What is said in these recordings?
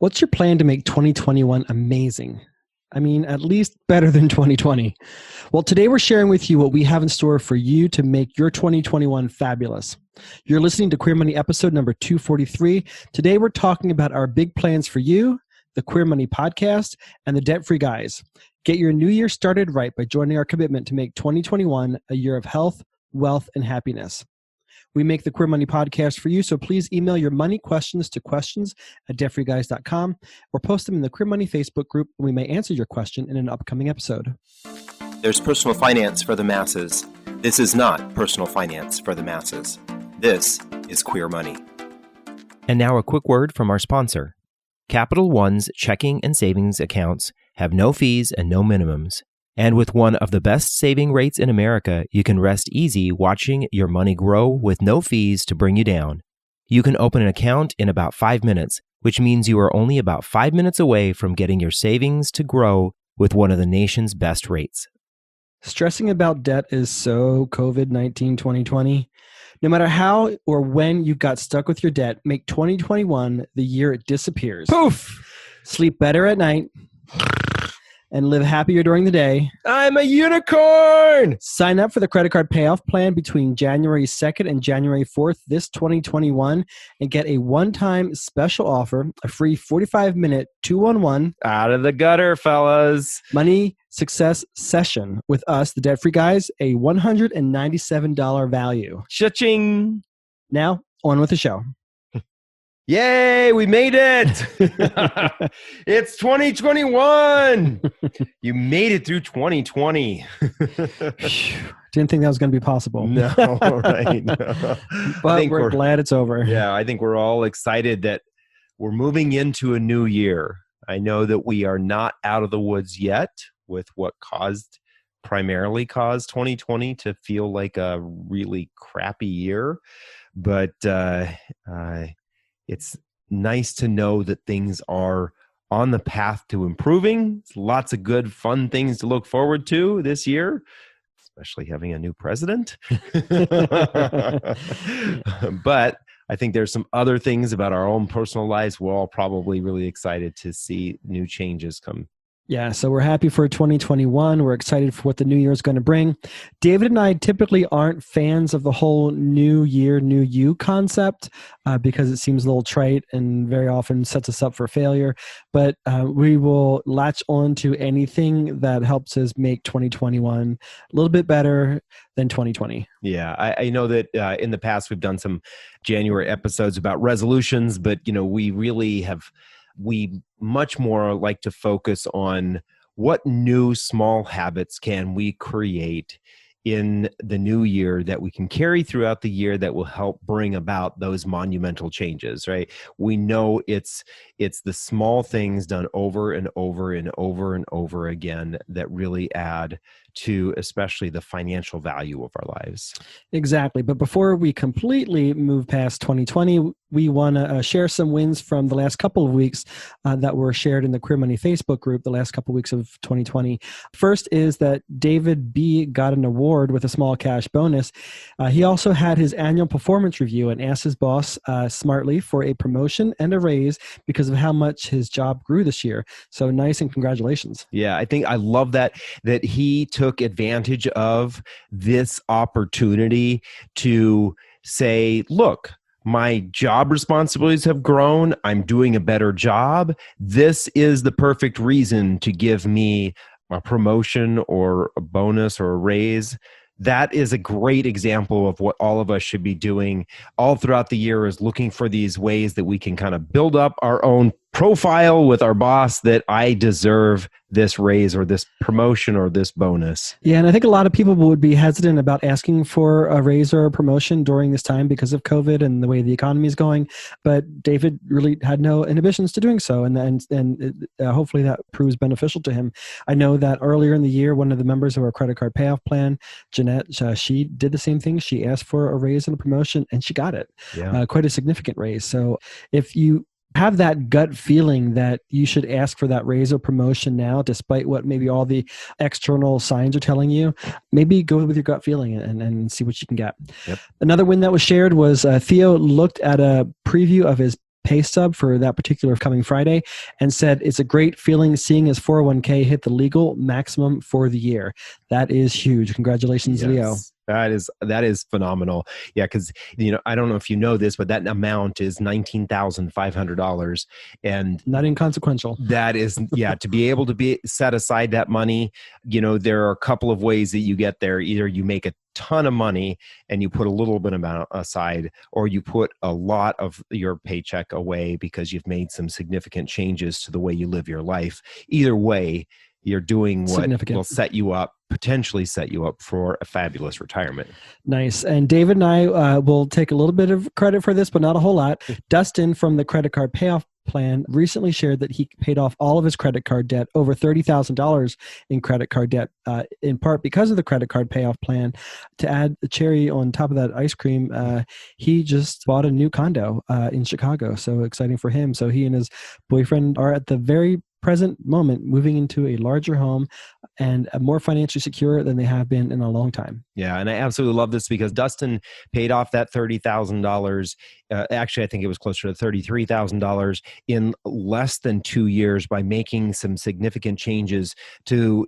What's your plan to make 2021 amazing? I mean, at least better than 2020. Well, today we're sharing with you what we have in store for you to make your 2021 fabulous. You're listening to Queer Money episode number 243. Today we're talking about our big plans for you, the Queer Money podcast, and the Debt-Free Guys. Get your new year started right by joining our commitment to make 2021 a year of health, wealth, and happiness. We make the Queer Money podcast for you, so please email your money questions to questions@deftfreeguys.com or post them in the Queer Money Facebook group, and we may answer your question in an upcoming episode. There's personal finance for the masses. This is not personal finance for the masses. This is Queer Money. And now a quick word from our sponsor. Capital One's checking and savings accounts have no fees and no minimums. And with one of the best saving rates in America, you can rest easy watching your money grow with no fees to bring you down. You can open an account in about 5 minutes, which means you are only about 5 minutes away from getting your savings to grow with one of the nation's best rates. Stressing about debt is so COVID-19 2020. No matter how or when you got stuck with your debt, make 2021 the year it disappears. Poof! Sleep better at night and live happier during the day. I'm a unicorn! Sign up for the credit card payoff plan between January 2nd and January 4th this 2021 and get a one-time special offer, a free 45-minute 2-on-1 Out of the gutter, fellas. money success session with us, the Debt-Free Guys, a $197 value. Cha-ching! Now, on with the show. Yay, we made it! It's 2021! You made it through 2020. Didn't think that was going to be possible. No, right. No. But we're glad it's over. Yeah, I think we're all excited that we're moving into a new year. I know that we are not out of the woods yet with what primarily caused 2020 to feel like a really crappy year. But it's nice to know that things are on the path to improving. Lots of good, fun things to look forward to this year, especially having a new president. But I think there's some other things about our own personal lives. We're all probably really excited to see new changes come. Yeah, so we're happy for 2021. We're excited for what the new year is going to bring. David and I typically aren't fans of the whole new year, new you concept because it seems a little trite and very often sets us up for failure. But we will latch on to anything that helps us make 2021 a little bit better than 2020. Yeah, I know that in the past we've done some January episodes about resolutions, but we much more like to focus on what new small habits can we create in the new year that we can carry throughout the year that will help bring about those monumental changes, right? We know it's the small things done over and over and over and over again that really add to especially the financial value of our lives. Exactly. But before we completely move past 2020, we want to share some wins from the last couple of weeks that were shared in the Queer Money Facebook group the last couple of weeks of 2020. First is that David B. got an award with a small cash bonus. He also had his annual performance review and asked his boss smartly for a promotion and a raise because of how much his job grew this year. So nice, and congratulations. Yeah, I think I love that he took advantage of this opportunity to say, look, my job responsibilities have grown. I'm doing a better job. This is the perfect reason to give me a promotion or a bonus or a raise. That is a great example of what all of us should be doing all throughout the year, is looking for these ways that we can kind of build up our own profile with our boss that I deserve this raise or this promotion or this bonus. Yeah, and I think a lot of people would be hesitant about asking for a raise or a promotion during this time because of COVID and the way the economy is going. But David really had no inhibitions to doing so, and hopefully that proves beneficial to him. I know that earlier in the year, one of the members of our credit card payoff plan, Jeanette, she did the same thing. She asked for a raise and a promotion, and she got it. Yeah. Quite a significant raise. So if you have that gut feeling that you should ask for that raise or promotion now, despite what maybe all the external signs are telling you, maybe go with your gut feeling and see what you can get. Yep. Another win that was shared was Theo looked at a preview of his pay stub for that particular coming Friday and said it's a great feeling seeing his 401k hit the legal maximum for the year. That is huge. Congratulations, Leo. That is phenomenal. Yeah, because I don't know if you know this, but that amount is $19,500, and not inconsequential. That is, to be able to be set aside that money. There are a couple of ways that you get there. Either you make a ton of money and you put a little bit amount aside, or you put a lot of your paycheck away because you've made some significant changes to the way you live your life. Either way, you're doing what will potentially set you up for a fabulous retirement. Nice. And David and I will take a little bit of credit for this, but not a whole lot. Dustin from the credit card payoff plan recently shared that he paid off all of his credit card debt, over $30,000 in credit card debt, in part because of the credit card payoff plan. To add the cherry on top of that ice cream, he just bought a new condo in Chicago. So exciting for him. So he and his boyfriend are at the very present moment moving into a larger home and more financially secure than they have been in a long time. Yeah, and I absolutely love this because Dustin paid off that $30,000. Actually, I think it was closer to $33,000 in less than 2 years by making some significant changes to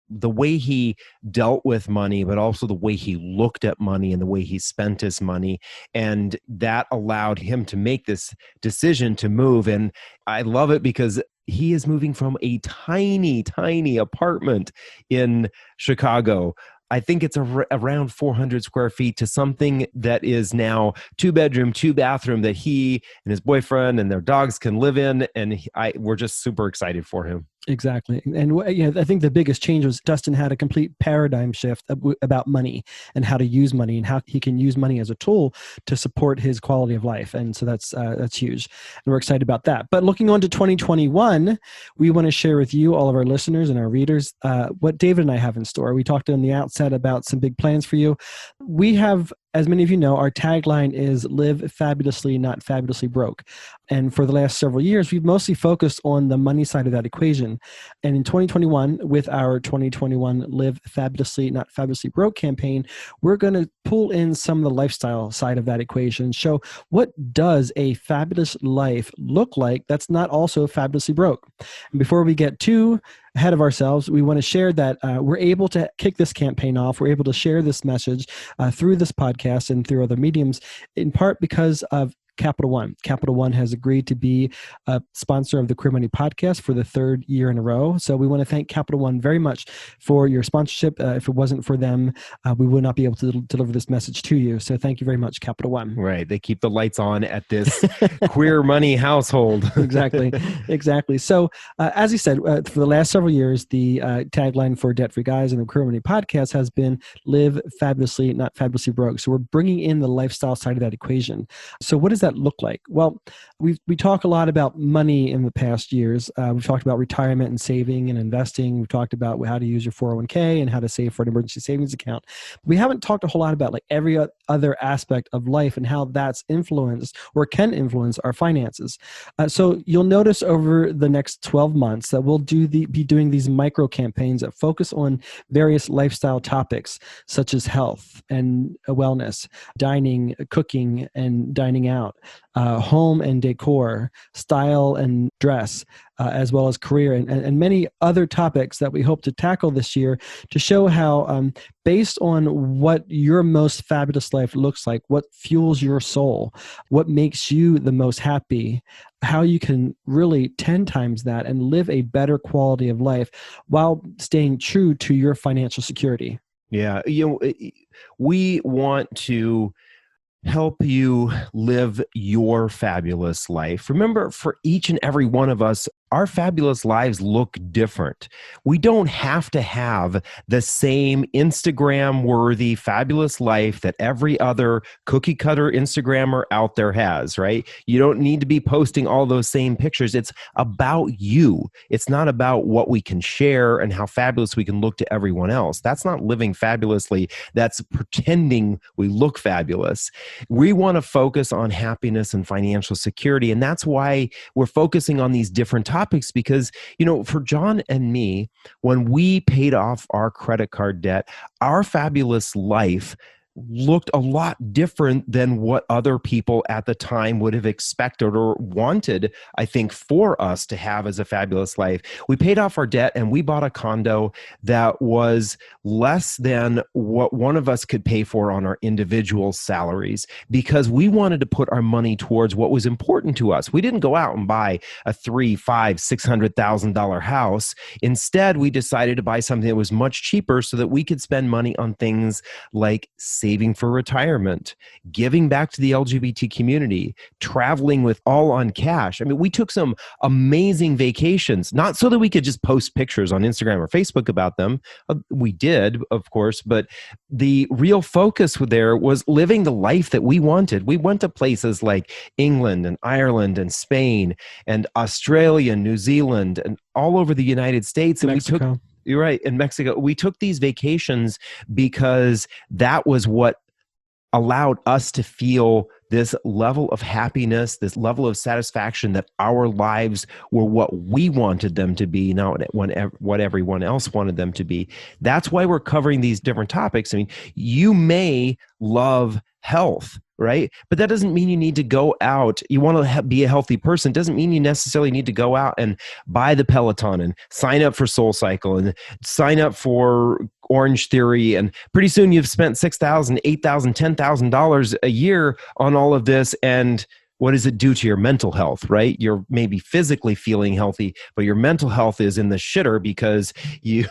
the way he dealt with money, but also the way he looked at money and the way he spent his money. And that allowed him to make this decision to move. And I love it because he is moving from a tiny, tiny apartment in Chicago. I think it's around 400 square feet to something that is now 2-bedroom, 2-bathroom that he and his boyfriend and their dogs can live in. And we're just super excited for him. Exactly. And I think the biggest change was Dustin had a complete paradigm shift about money and how to use money and how he can use money as a tool to support his quality of life. And so that's huge. And we're excited about that. But looking on to 2021, we want to share with you, all of our listeners and our readers, what David and I have in store. We talked on the outset about some big plans for you. We have, as many of you know, our tagline is live fabulously, not fabulously broke. And for the last several years, we've mostly focused on the money side of that equation. And in 2021, with our 2021 Live Fabulously, Not Fabulously Broke campaign, we're going to pull in some of the lifestyle side of that equation, show what does a fabulous life look like that's not also fabulously broke. And before we get too ahead of ourselves, we want to share that we're able to kick this campaign off. We're able to share this message through this podcast and through other mediums, in part because of Capital One. Capital One has agreed to be a sponsor of the Queer Money Podcast for the 3rd year in a row. So we want to thank Capital One very much for your sponsorship. If it wasn't for them, we would not be able to deliver this message to you. So thank you very much, Capital One. Right. They keep the lights on at this Queer Money household. Exactly. So as you said, for the last several years, the tagline for Debt Free Guys and the Queer Money Podcast has been live fabulously, not fabulously broke. So we're bringing in the lifestyle side of that equation. So what does that look like? Well, we talk a lot about money in the past years. We've talked about retirement and saving and investing. We've talked about how to use your 401k and how to save for an emergency savings account. We haven't talked a whole lot about like every other aspect of life and how that's influenced or can influence our finances. So you'll notice over the next 12 months that we'll be doing these micro campaigns that focus on various lifestyle topics such as health and wellness, dining, cooking, and dining out, home and decor, style and dress, as well as career and many other topics that we hope to tackle this year to show how, based on what your most fabulous life looks like, what fuels your soul, what makes you the most happy, how you can really 10 times that and live a better quality of life while staying true to your financial security. Yeah. We want to help you live your fabulous life. Remember, for each and every one of us, our fabulous lives look different. We don't have to have the same Instagram-worthy fabulous life that every other cookie-cutter Instagrammer out there has, right? You don't need to be posting all those same pictures. It's about you. It's not about what we can share and how fabulous we can look to everyone else. That's not living fabulously. That's pretending we look fabulous. We want to focus on happiness and financial security, and that's why we're focusing on these different topics because, for John and me, when we paid off our credit card debt, our fabulous life looked a lot different than what other people at the time would have expected or wanted, I think, for us to have as a fabulous life. We paid off our debt and we bought a condo that was less than what one of us could pay for on our individual salaries, because we wanted to put our money towards what was important to us. We didn't go out and buy a $300,000, $500,000, $600,000 house. Instead, we decided to buy something that was much cheaper so that we could spend money on things like saving for retirement, giving back to the LGBT community, traveling with all on cash. I mean, we took some amazing vacations, not so that we could just post pictures on Instagram or Facebook about them. We did, of course, but the real focus there was living the life that we wanted. We went to places like England and Ireland and Spain and Australia and New Zealand and all over the United States. And Mexico. You're right. In Mexico, we took these vacations because that was what allowed us to feel this level of happiness, this level of satisfaction that our lives were what we wanted them to be, not what everyone else wanted them to be. That's why we're covering these different topics. I mean, you may love health, right? But that doesn't mean you need to go out. You want to be a healthy person. It doesn't mean you necessarily need to go out and buy the Peloton and sign up for SoulCycle and sign up for Orange Theory. And pretty soon you've spent $6,000, $8,000, $10,000 a year on all of this. And what does it do to your mental health, right? You're maybe physically feeling healthy, but your mental health is in the shitter because you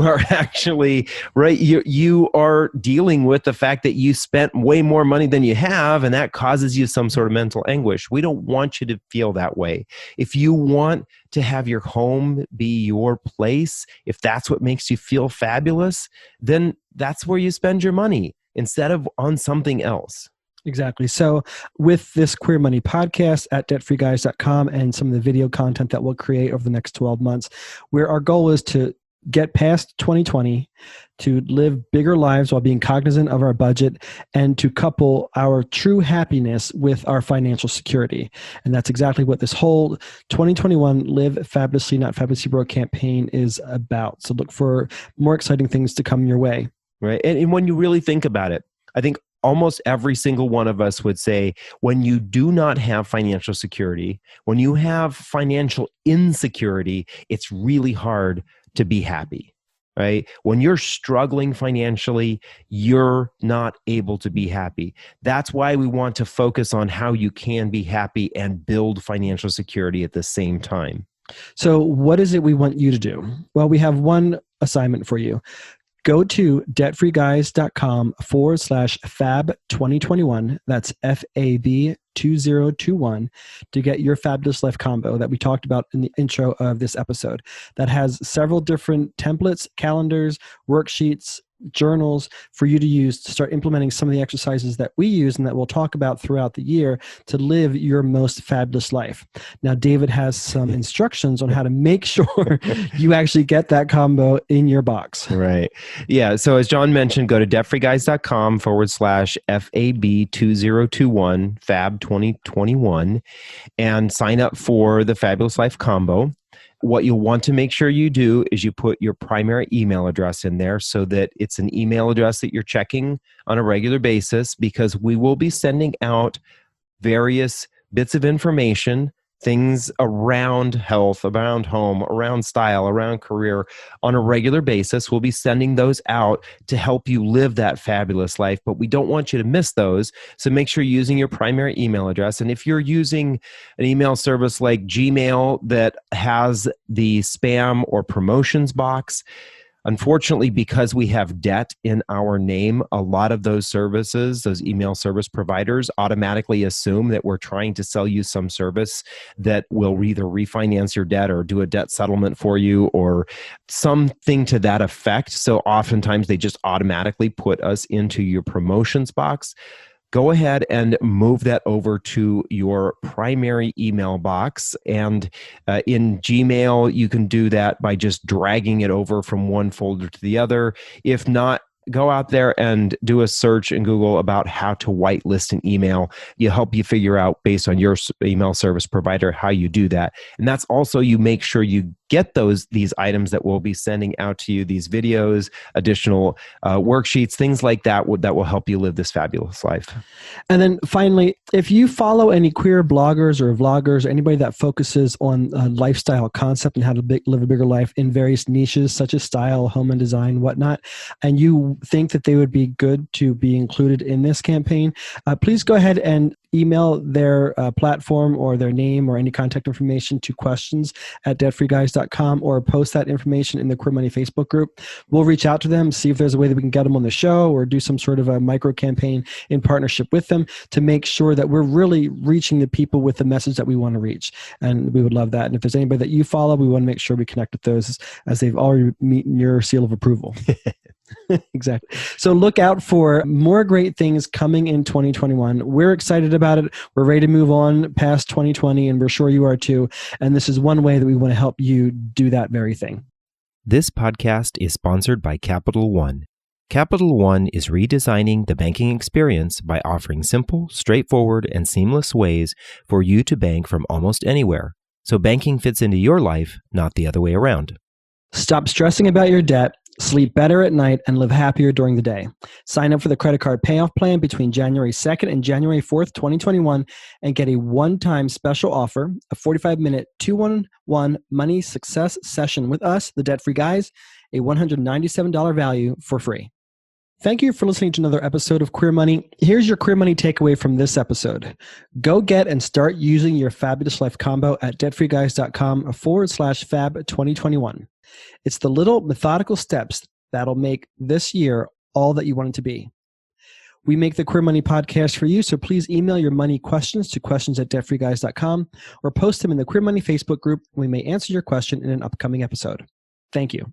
are actually, right, you are dealing with the fact that you spent way more money than you have, and that causes you some sort of mental anguish. We don't want you to feel that way. If you want to have your home be your place, if that's what makes you feel fabulous, then that's where you spend your money instead of on something else. Exactly. So with this Queer Money podcast at debtfreeguys.com and some of the video content that we'll create over the next 12 months, where our goal is to get past 2020, to live bigger lives while being cognizant of our budget, and to couple our true happiness with our financial security. And that's exactly what this whole 2021 Live Fabulously, Not Fabulously Broke campaign is about. So look for more exciting things to come your way. Right. And when you really think about it, I think almost every single one of us would say, when you do not have financial security, when you have financial insecurity, it's really hard to be happy, right? When you're struggling financially, you're not able to be happy. That's why we want to focus on how you can be happy and build financial security at the same time. So what is it we want you to do? Well, we have one assignment for you. Go to debtfreeguys.com/fab2021. That's FAB 2021 to get your Fabulous Life combo that we talked about in the intro of this episode. That has several different templates, calendars, worksheets, journals for you to use to start implementing some of the exercises that we use and that we'll talk about throughout the year to live your most fabulous life. Now, David has some instructions on how to make sure you actually get that combo in your box. Right. Yeah. So as John mentioned, go to debtfreeguys.com/FAB2021, Fab 2021, and sign up for the Fabulous Life combo. What you'll want to make sure you do is you put your primary email address in there so that it's an email address that you're checking on a regular basis, because we will be sending out various bits of information, things around health, around home, around style, around career on a regular basis. We'll be sending those out to help you live that fabulous life, but we don't want you to miss those. So make sure you're using your primary email address. And if you're using an email service like Gmail that has the spam or promotions box, unfortunately, because we have debt in our name, a lot of those services, those email service providers, automatically assume that we're trying to sell you some service that will either refinance your debt or do a debt settlement for you or something to that effect. So oftentimes they just automatically put us into your promotions box. Go ahead and move that over to your primary email box. And in Gmail, you can do that by just dragging it over from one folder to the other. If not, Go out there and do a search in Google about how to whitelist an email. You help you figure out based on your email service provider how you do that. And that's also, you make sure you get these items that we'll be sending out to you, these videos, additional worksheets, things like that that will help you live this fabulous life. And then finally, if you follow any queer bloggers or vloggers or anybody that focuses on a lifestyle concept and how to live a bigger life in various niches such as style, home and design, whatnot, and you think that they would be good to be included in this campaign, please go ahead and email their platform or their name or any contact information to questions@debtfreeguys.com, or post that information in the Queer Money Facebook group. We'll reach out to them, see if there's a way that we can get them on the show or do some sort of a micro campaign in partnership with them to make sure that we're really reaching the people with the message that we want to reach. And we would love that. And if there's anybody that you follow, we want to make sure we connect with those as they've already meeting your seal of approval. Exactly. So look out for more great things coming in 2021. We're excited about it. We're ready to move on past 2020, and we're sure you are too. And this is one way that we want to help you do that very thing. This podcast is sponsored by Capital One. Capital One is redesigning the banking experience by offering simple, straightforward, and seamless ways for you to bank from almost anywhere. So banking fits into your life, not the other way around. Stop stressing about your debt, sleep better at night, and live happier during the day. Sign up for the credit card payoff plan between January 2nd and January 4th, 2021, and get a one-time special offer, a 45-minute 2-1-1 money success session with us, the Debt Free Guys, a $197 value for free. Thank you for listening to another episode of Queer Money. Here's your Queer Money takeaway from this episode. Go get and start using your Fabulous Life combo at debtfreeguys.com/fab2021. It's the little methodical steps that'll make this year all that you want it to be. We make the Queer Money podcast for you, so please email your money questions to questions@debtfreeguys.com or post them in the Queer Money Facebook group. We may answer your question in an upcoming episode. Thank you.